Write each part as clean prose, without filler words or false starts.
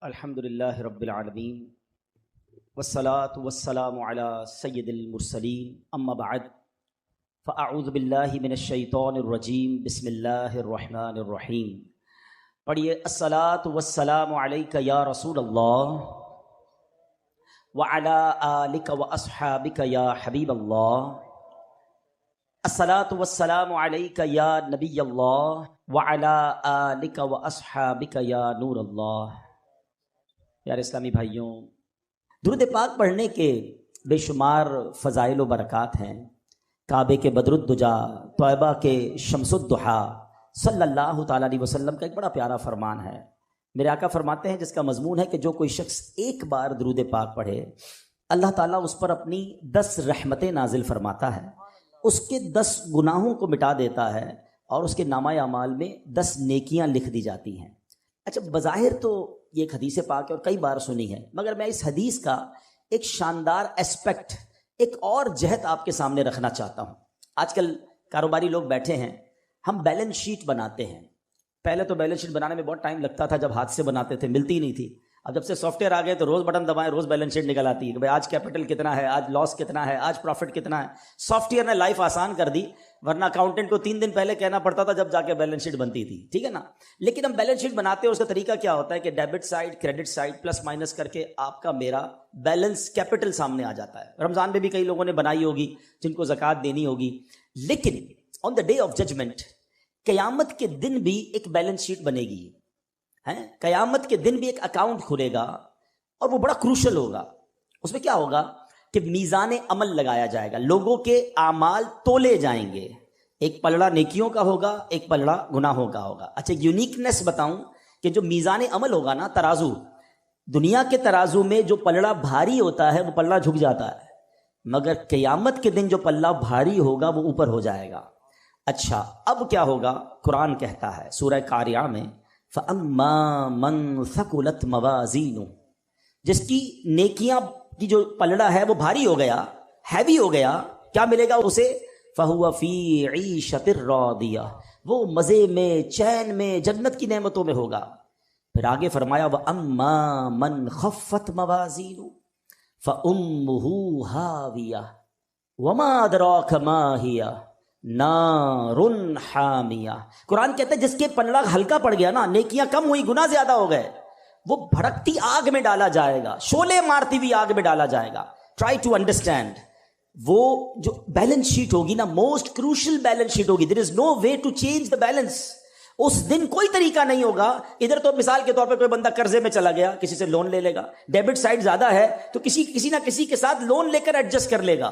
الحمدللہ رب العالمین والصلاة والسلام علی سید المرسلین اما بعد فاعوذ باللہ من الشیطان الرجیم بسم اللہ الرحمن الرحیم. پڑھیے الصلاة والسلام علیک یا رسول اللہ وعلی آلک واصحابک یا حبیب اللہ. الصلاة والسلام علیک یا نبی اللہ وعلی آلک واصحابک یا نور اللہ. یار اسلامی بھائیوں، درود پاک پڑھنے کے بے شمار فضائل و برکات ہیں. کعبے کے بدر الدجا، طیبہ کے شمس الضحیٰ صلی اللہ تعالیٰ علیہ وسلم کا ایک بڑا پیارا فرمان ہے. میرے آقا فرماتے ہیں جس کا مضمون ہے کہ جو کوئی شخص ایک بار درود پاک پڑھے اللہ تعالیٰ اس پر اپنی 10 رحمتیں نازل فرماتا ہے، اس کے 10 گناہوں کو مٹا دیتا ہے اور اس کے نامہ اعمال میں 10 نیکیاں لکھ دی جاتی ہیں. اچھا، بظاہر تو یہ ایک حدیث پاک ہے اور کئی بار سنی ہے، مگر میں اس حدیث کا ایک شاندار اسپیکٹ، ایک اور جہت آپ کے سامنے رکھنا چاہتا ہوں. آج کل کاروباری لوگ بیٹھے ہیں، ہم بیلنس شیٹ بناتے ہیں. پہلے تو بیلنس شیٹ بنانے میں بہت ٹائم لگتا تھا، جب ہاتھ سے بناتے تھے ملتی ہی نہیں تھی. اب جب سے سافٹ ویئر آ گئے تو روز بٹن دبائیں روز بیلنس شیٹ نکل آتی ہے کہ بھائی آج کیپٹل کتنا ہے، آج لاس کتنا ہے، آج پروفٹ کتنا ہے. سافٹ ویئر نے لائف آسان کر دی، ورنہ اکاؤنٹنٹ کو 3 دن پہلے کہنا پڑتا تھا جب جا کے بیلنس شیٹ بنتی تھی. ٹھیک ہے نا؟ لیکن ہم بیلنس شیٹ بناتے ہیں، اس کا طریقہ کیا ہوتا ہے کہ debit side credit side plus minus کر کے آپ کا میرا بیلنس کیپٹل سامنے آ جاتا ہے. رمضان میں بھی کئی لوگوں نے بنائی ہوگی جن کو زکوٰۃ دینی ہوگی. لیکن آن دا ڈے آف ججمنٹ، قیامت کے دن بھی ایک بیلنس شیٹ بنے گی. قیامت کے دن بھی ایک اکاؤنٹ کھلے گا اور وہ بڑا کروشل ہوگا. اس میں کیا ہوگا کہ میزان عمل لگایا جائے گا، لوگوں کے اعمال تولے جائیں گے. ایک پلڑا نیکیوں کا ہوگا، ایک پلڑا گناہوں کا ہوگا. اچھا، یونیکنیس بتاؤں کہ جو میزان عمل ہوگا نا، ترازو، دنیا کے ترازو میں جو پلڑا بھاری ہوتا ہے وہ پلڑا جھک جاتا ہے، مگر قیامت کے دن جو پلڑا بھاری ہوگا وہ اوپر ہو جائے گا. اچھا، اب کیا ہوگا؟ قرآن کہتا ہے سورہ قاریہ میں فَأَمَّا مَنْ ثَقُلَتْ مَوَازِينُهُ، جس کی نیکیاں کی جو پلڑا ہے وہ بھاری ہو گیا، ہیوی ہو گیا، کیا ملے گا اسے؟ فَهُوَ فِي عِيشَةٍ رَاضِيَةٍ، وہ مزے میں، چین میں، جنت کی نعمتوں میں ہوگا. پھر آگے فرمایا وَأَمَّا مَنْ خَفَّتْ مَوَازِينُهُ فَأُمُّهُ هَاوِيَةٌ وَمَا أَدْرَاكَ مَا هِيَ نَارٌ حَامِيَةٌ. قرآن کہتا ہے جس کے پلڑا ہلکا پڑ گیا نا، نیکیاں کم ہوئی، گناہ زیادہ ہو گئے، وہ بھڑکتی آگ میں ڈالا جائے گا، شعلے مارتی ہوئی آگ میں ڈالا جائے گا. Try to understand. وہ جو بیلنس شیٹ ہوگی نا، موسٹ کروشل بیلنس شیٹ ہوگی. There is no way to change the balance. اس دن کوئی طریقہ نہیں ہوگا. ادھر تو مثال کے طور پہ کوئی بندہ قرضے میں چلا گیا، کسی سے لون لے لے گا، ڈیبٹ سائڈ زیادہ ہے تو کسی نہ کسی کے ساتھ لون لے کر ایڈجسٹ کر لے گا.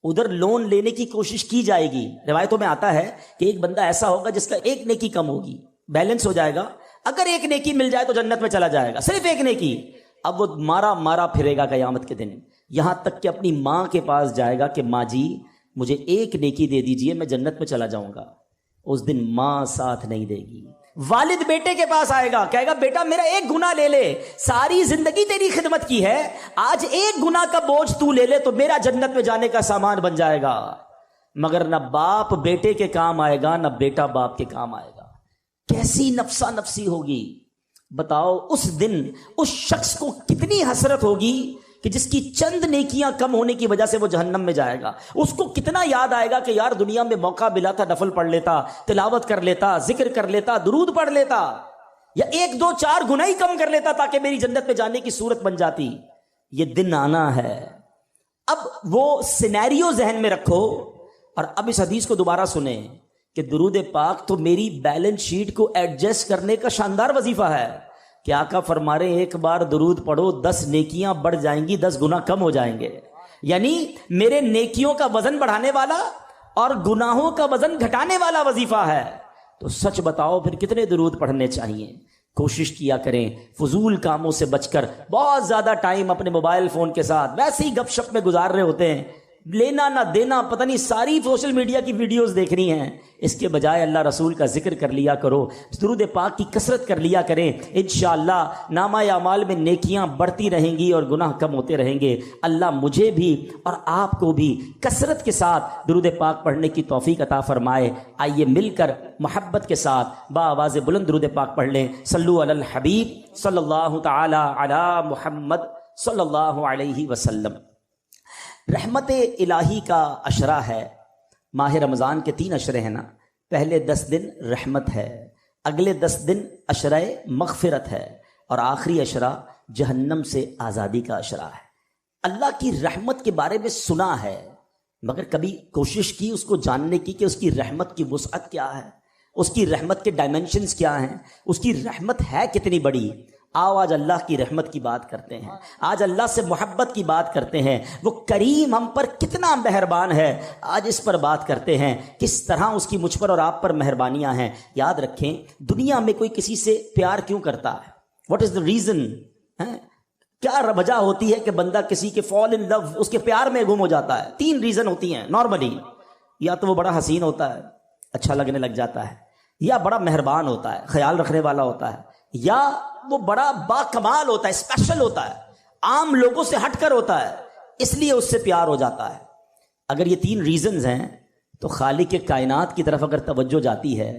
ادھر لون لینے کی کوشش کی جائے گی. روایتوں میں آتا ہے کہ ایک بندہ ایسا ہوگا جس کا ایک نیکی کم ہوگی، بیلنس ہو جائے گا. اگر ایک نیکی مل جائے تو جنت میں چلا جائے گا، صرف ایک نیکی. اب وہ مارا پھرے گا قیامت کے دن، یہاں تک کہ اپنی ماں کے پاس جائے گا کہ ماں جی مجھے ایک نیکی دے دیجئے، میں جنت میں چلا جاؤں گا. اس دن ماں ساتھ نہیں دے گی. والد بیٹے کے پاس آئے گا، کہے گا بیٹا میرا ایک گناہ لے لے، ساری زندگی تیری خدمت کی ہے، آج ایک گناہ کا بوجھ تو لے لے تو میرا جنت میں جانے کا سامان بن جائے گا. مگر نہ باپ بیٹے کے کام آئے گا، نہ بیٹا باپ کے کام آئے گا. کیسی نفسا نفسی ہوگی بتاؤ. اس دن اس شخص کو کتنی حسرت ہوگی کہ جس کی چند نیکیاں کم ہونے کی وجہ سے وہ جہنم میں جائے گا. اس کو کتنا یاد آئے گا کہ یار دنیا میں موقع ملا تھا، نفل پڑھ لیتا، تلاوت کر لیتا، ذکر کر لیتا، درود پڑھ لیتا، یا 1 2 4 گناہ ہی کم کر لیتا تاکہ میری جنت میں جانے کی صورت بن جاتی. یہ دن آنا ہے. اب وہ سینیریو ذہن میں رکھو اور اب اس حدیث کو دوبارہ سنیں کہ درود پاک تو میری بیلنس شیٹ کو ایڈجسٹ کرنے کا شاندار وظیفہ ہے. کہ آقا فرما رہے ایک بار درود پڑھو 10 نیکیاں بڑھ جائیں گی، 10 گناہ کم ہو جائیں گے. یعنی میرے نیکیوں کا وزن بڑھانے والا اور گناہوں کا وزن گھٹانے والا وظیفہ ہے. تو سچ بتاؤ پھر کتنے درود پڑھنے چاہیے؟ کوشش کیا کریں فضول کاموں سے بچ کر. بہت زیادہ ٹائم اپنے موبائل فون کے ساتھ ویسے ہی گپ شپ میں گزار رہے ہوتے ہیں، لینا نہ دینا، پتہ نہیں ساری سوشل میڈیا کی ویڈیوز دیکھنی ہیں، اس کے بجائے اللہ رسول کا ذکر کر لیا کرو، درود پاک کی کثرت کر لیا کریں، انشاءاللہ نامہ اعمال میں نیکیاں بڑھتی رہیں گی اور گناہ کم ہوتے رہیں گے۔ اللہ مجھے بھی اور آپ کو بھی کثرت کے ساتھ درود پاک پڑھنے کی توفیق عطا فرمائے۔ آئیے مل کر محبت کے ساتھ باآواز بلند درود پاک پڑھ لیں۔ صلو علی الحبیب صلی اللہ تعالی علی محمد صلی اللہ علیہ وسلم۔ رحمت الہی کا عشرہ ہے، ماہ رمضان کے 3 عشرے ہیں نا، پہلے 10 دن رحمت ہے، اگلے 10 دن عشرہ مغفرت ہے، اور آخری عشرہ جہنم سے آزادی کا عشرہ ہے۔ اللہ کی رحمت کے بارے میں سنا ہے، مگر کبھی کوشش کی اس کو جاننے کی کہ اس کی رحمت کی وسعت کیا ہے، اس کی رحمت کے ڈائمنشنز کیا ہیں، اس کی رحمت ہے کتنی بڑی۔ آؤ آج اللہ کی رحمت کی بات کرتے ہیں، آج اللہ سے محبت کی بات کرتے ہیں، وہ کریم ہم پر کتنا مہربان ہے، آج اس پر بات کرتے ہیں، کس طرح اس کی مجھ پر اور آپ پر مہربانیاں ہیں۔ یاد رکھیں، دنیا میں کوئی کسی سے پیار کیوں کرتا ہے؟ What is the reason? کیا وجہ ہوتی ہے کہ بندہ کسی کے فال ان لو، اس کے پیار میں گم ہو جاتا ہے؟ 3 ریزن ہوتی ہیں نارملی، یا تو وہ بڑا حسین ہوتا ہے، اچھا لگنے لگ جاتا ہے، یا بڑا مہربان ہوتا ہے، خیال رکھنے والا ہوتا ہے، یا وہ بڑا با کمال ہوتا ہے، اسپیشل ہوتا ہے، عام لوگوں سے ہٹ کر ہوتا ہے، اس لیے اس سے پیار ہو جاتا ہے۔ اگر یہ 3 ریزنز ہیں تو خالق کائنات کی طرف اگر توجہ جاتی ہے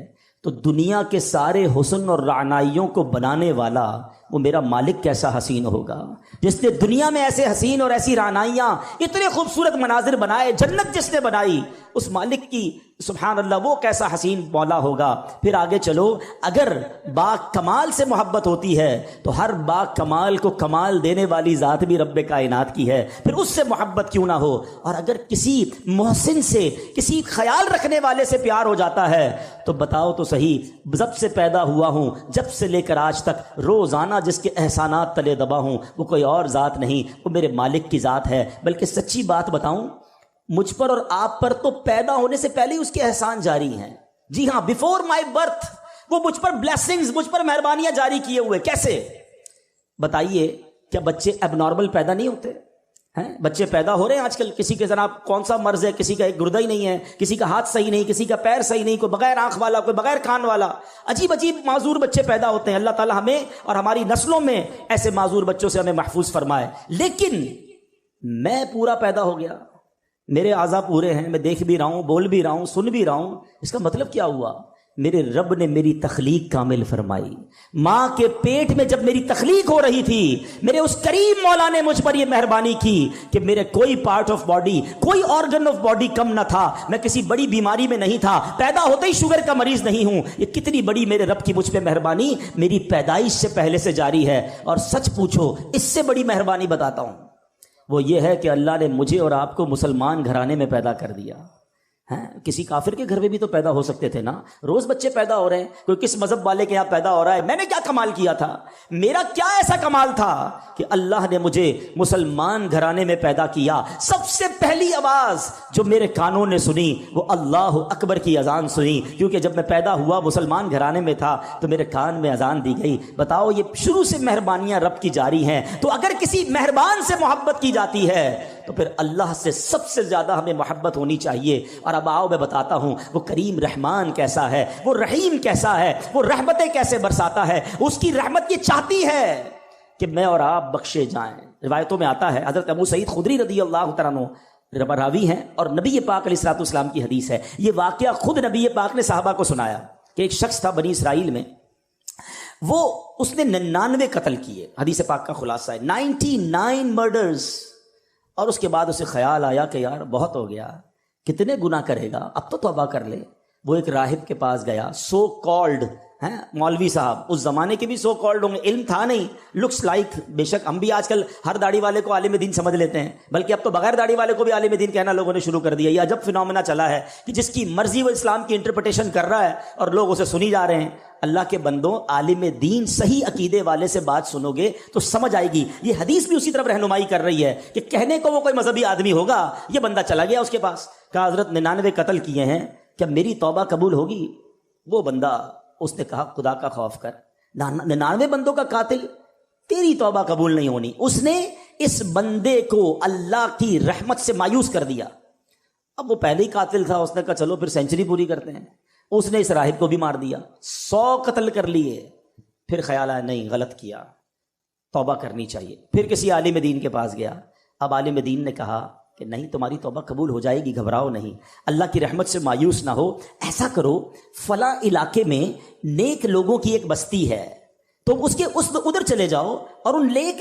تو دنیا کے سارے حسن اور رعنائیوں کو بنانے والا وہ میرا مالک کیسا حسین ہوگا، جس نے دنیا میں ایسے حسین اور ایسی رعنائیاں، اتنے خوبصورت مناظر بنائے، جنت جس نے بنائی، اس مالک کی سبحان اللہ وہ کیسا حسین مولا ہوگا۔ پھر آگے چلو، اگر با کمال سے محبت ہوتی ہے تو ہر با کمال کو کمال دینے والی ذات بھی رب کائنات کی ہے، پھر اس سے محبت کیوں نہ ہو۔ اور اگر کسی محسن سے، کسی خیال رکھنے والے سے پیار ہو جاتا ہے تو بتاؤ تو صحیح، جب سے پیدا ہوا ہوں، جب سے لے کر آج تک روزانہ جس کے احسانات تلے دبا ہوں، وہ کوئی اور ذات نہیں، وہ میرے مالک کی ذات ہے۔ بلکہ سچی بات بتاؤں، مجھ پر اور آپ پر تو پیدا ہونے سے پہلے ہی اس کے احسان جاری ہیں۔ جی ہاں، بیفور مائی برتھ وہ مجھ پر بلیسنگز، مجھ پر مہربانیاں جاری کیے ہوئے۔ کیسے؟ بتائیے، کیا بچے اب نارمل پیدا نہیں ہوتے ہیں؟ بچے پیدا ہو رہے ہیں آج کل، کسی کے جناب کون سا مرض ہے، کسی کا ایک گردہ ہی نہیں ہے، کسی کا ہاتھ صحیح نہیں، کسی کا پیر صحیح نہیں، کوئی بغیر آنکھ والا، کوئی بغیر کان والا، عجیب عجیب معذور بچے پیدا ہوتے ہیں۔ اللہ تعالی ہمیں اور ہماری نسلوں میں ایسے معذور بچوں سے ہمیں محفوظ فرمائے۔ لیکن میں پورا پیدا ہو گیا، میرے اعضاء پورے ہیں، میں دیکھ بھی رہا ہوں، بول بھی رہا ہوں، سن بھی رہا ہوں۔ اس کا مطلب کیا ہوا؟ میرے رب نے میری تخلیق کامل فرمائی۔ ماں کے پیٹ میں جب میری تخلیق ہو رہی تھی، میرے اس کریم مولا نے مجھ پر یہ مہربانی کی کہ میرے کوئی پارٹ آف باڈی، کوئی آرگن آف باڈی کم نہ تھا، میں کسی بڑی بیماری میں نہیں تھا، پیدا ہوتے ہی شوگر کا مریض نہیں ہوں۔ یہ کتنی بڑی میرے رب کی مجھ پہ مہربانی میری پیدائش سے پہلے سے جاری ہے۔ اور سچ پوچھو، اس سے بڑی مہربانی بتاتا ہوں، وہ یہ ہے کہ اللہ نے مجھے اور آپ کو مسلمان گھرانے میں پیدا کر دیا۔ کسی کافر کے گھر میں بھی تو پیدا ہو سکتے تھے نا، روز بچے پیدا ہو رہے ہیں، کوئی کس مذہب والے کے یہاں پیدا ہو رہا ہے۔ میں نے کیا کمال کیا تھا؟ میرا کیا ایسا کمال تھا کہ اللہ نے مجھے مسلمان گھرانے میں پیدا کیا؟ سب سے پہلی آواز جو میرے کانوں نے سنی وہ اللہ اکبر کی اذان سنی، کیونکہ جب میں پیدا ہوا مسلمان گھرانے میں تھا تو میرے کان میں اذان دی گئی۔ بتاؤ، یہ شروع سے مہربانیاں رب کی جاری ہیں۔ تو اگر کسی مہربان سے محبت کی جاتی ہے تو پھر اللہ سے سب سے زیادہ ہمیں محبت ہونی چاہیے۔ اور اب آؤ میں بتاتا ہوں وہ کریم رحمان کیسا ہے، وہ رحیم کیسا ہے، وہ رحمتیں کیسے برساتا ہے۔ اس کی رحمت یہ چاہتی ہے کہ میں اور آپ بخشے جائیں۔ روایتوں میں آتا ہے، حضرت ابو سعید خدری رضی اللہ تعالیٰ عنہ راوی ہیں اور نبی پاک علیہ الصلوۃ والسلام کی حدیث ہے۔ یہ واقعہ خود نبی پاک نے صحابہ کو سنایا کہ ایک شخص تھا بنی اسرائیل میں، اس نے 99 قتل کیے۔ حدیث پاک کا خلاصہ ہے 99 مرڈرز۔ اور اس کے بعد اسے خیال آیا کہ یار بہت ہو گیا، کتنے گناہ کرے گا، اب تو توبہ کر لے۔ وہ ایک راہب کے پاس گیا، سو کالڈ مولوی صاحب، اس زمانے کے بھی سو کالڈ ہوں گے، علم تھا نہیں، لکس لائک، بے شک ہم بھی آج کل ہر داڑھی والے کو عالم دین سمجھ لیتے ہیں، بلکہ اب تو بغیر داڑھی والے کو بھی عالم دین کہنا لوگوں نے شروع کر دیا۔ یہ عجب فنومنا چلا ہے کہ جس کی مرضی وہ اسلام کی انٹرپریٹیشن کر رہا ہے اور لوگ اسے سنی جا رہے ہیں۔ اللہ کے بندوں، عالم دین صحیح عقیدے والے سے بات سنو گے تو سمجھ آئے گی۔ یہ حدیث بھی اسی طرف رہنمائی کر رہی ہے کہ کہنے کو وہ کوئی مذہبی آدمی ہوگا، یہ بندہ چلا گیا اس کے پاس، کہا حضرت 99 قتل کیے ہیں، کیا میری توبہ قبول ہوگی؟ وہ بندہ، اس نے کہا خدا کا خوف کر، 99 بندوں کا قاتل، تیری توبہ قبول نہیں ہونی۔ اس نے اس بندے کو اللہ کی رحمت سے مایوس کر دیا۔ اب وہ پہلے ہی قاتل تھا، اس نے کہا چلو پھر سینچری پوری کرتے ہیں، اس نے اس راہب کو بھی مار دیا، 100 قتل کر لیے۔ پھر خیال آیا نہیں، غلط کیا، توبہ کرنی چاہیے۔ پھر کسی عالم دین کے پاس گیا، اب عالم دین نے کہا کہ نہیں، تمہاری توبہ قبول ہو جائے گی، گھبراؤ نہیں، اللہ کی رحمت سے مایوس نہ ہو، ایسا کرو فلاں علاقے میں نیک لوگوں کی ایک بستی ہے، تو اس کے ادھر چلے جاؤ اور ان نیک